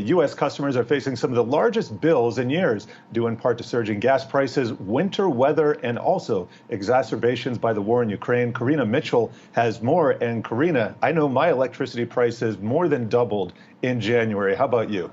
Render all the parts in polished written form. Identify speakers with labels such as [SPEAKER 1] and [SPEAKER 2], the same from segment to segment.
[SPEAKER 1] U.S. customers are facing some of the largest bills in years, due in part to surging gas prices, winter weather, and also exacerbations by the war in Ukraine. Karina Mitchell has more. And Karina, I know my electricity prices more than doubled in January. How about you?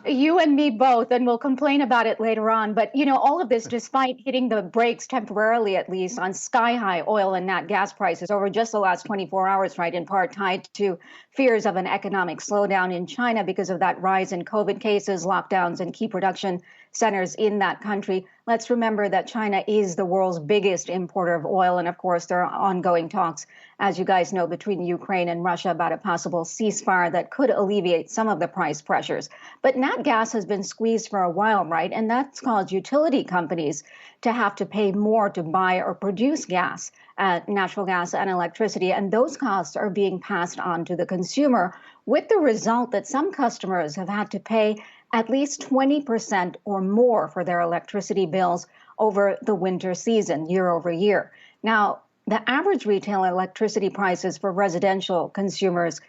[SPEAKER 2] You and me both, and we'll complain about it later on. But, all of this, despite hitting the brakes temporarily, at least, on sky-high oil and nat gas prices over just the last 24 hours, right, in part tied to fears of an economic slowdown in China because of that rise in COVID cases, lockdowns, and key production centers in that country. Let's remember that China is the world's biggest importer of oil. And of course, there are ongoing talks, as you guys know, between Ukraine and Russia about a possible ceasefire that could alleviate some of the price pressures. But nat gas has been squeezed for a while, right? And that's caused utility companies to have to pay more to buy or produce gas, natural gas and electricity. And those costs are being passed on to the consumer, with the result that some customers have had to pay at least 20% or more for their electricity bills over the winter season, year over year. Now, the average retail electricity prices for residential consumers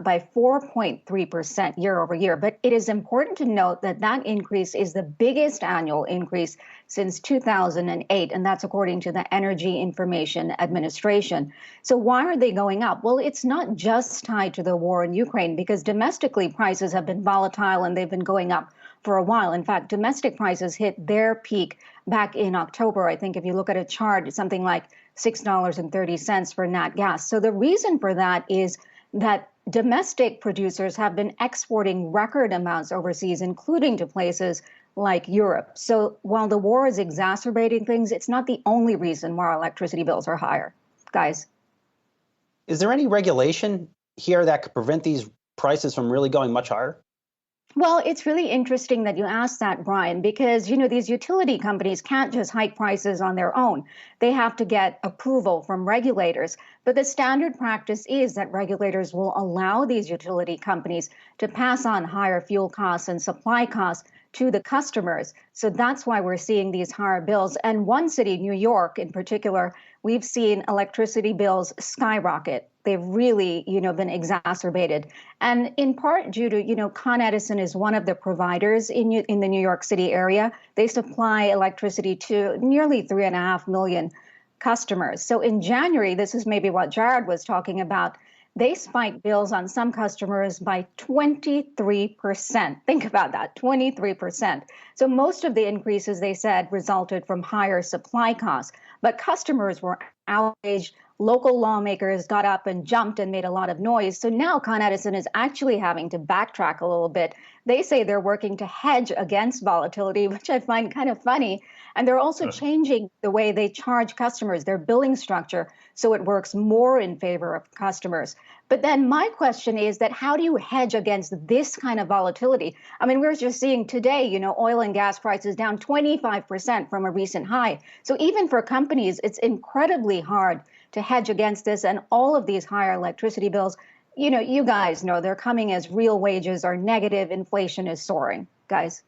[SPEAKER 2] by 4.3% year over year. But it is important to note that that increase is the biggest annual increase since 2008, and that's according to the Energy Information Administration. So why are they going up? Well, it's not just tied to the war in Ukraine, because domestically prices have been volatile and they've been going up for a while. In fact, domestic prices hit their peak back in October. I think if you look at a chart, it's something like $6.30 for nat gas. So the reason for that is that domestic producers have been exporting record amounts overseas, including to places like Europe. So while the war is exacerbating things, it's not the only reason why our electricity bills are higher. Guys.
[SPEAKER 3] Is there any regulation here that could prevent these prices from really going much higher?
[SPEAKER 2] Well, it's really interesting that you asked that, Brian, because, these utility companies can't just hike prices on their own. They have to get approval from regulators. But the standard practice is that regulators will allow these utility companies to pass on higher fuel costs and supply costs to the customers. So that's why we're seeing these higher bills. And one city, New York in particular, we've seen electricity bills skyrocket. They've really, been exacerbated. And in part due to, Con Edison is one of the providers in the New York City area. They supply electricity to nearly 3.5 million customers. So in January, this is maybe what Jared was talking about, they spiked bills on some customers by 23%. Think about that, 23%. So most of the increases, they said, resulted from higher supply costs. But customers were outraged. Local lawmakers got up and jumped and made a lot of noise. So now Con Edison is actually having to backtrack a little bit. They say they're working to hedge against volatility, which I find kind of funny. And they're also changing the way they charge customers, their billing structure, so it works more in favor of customers. But then my question is that how do you hedge against this kind of volatility? I mean, we're just seeing today, oil and gas prices down 25% from a recent high. So even for companies, it's incredibly hard to hedge against this, and all of these higher electricity bills, you guys know they're coming as real wages are negative, inflation is soaring. Guys.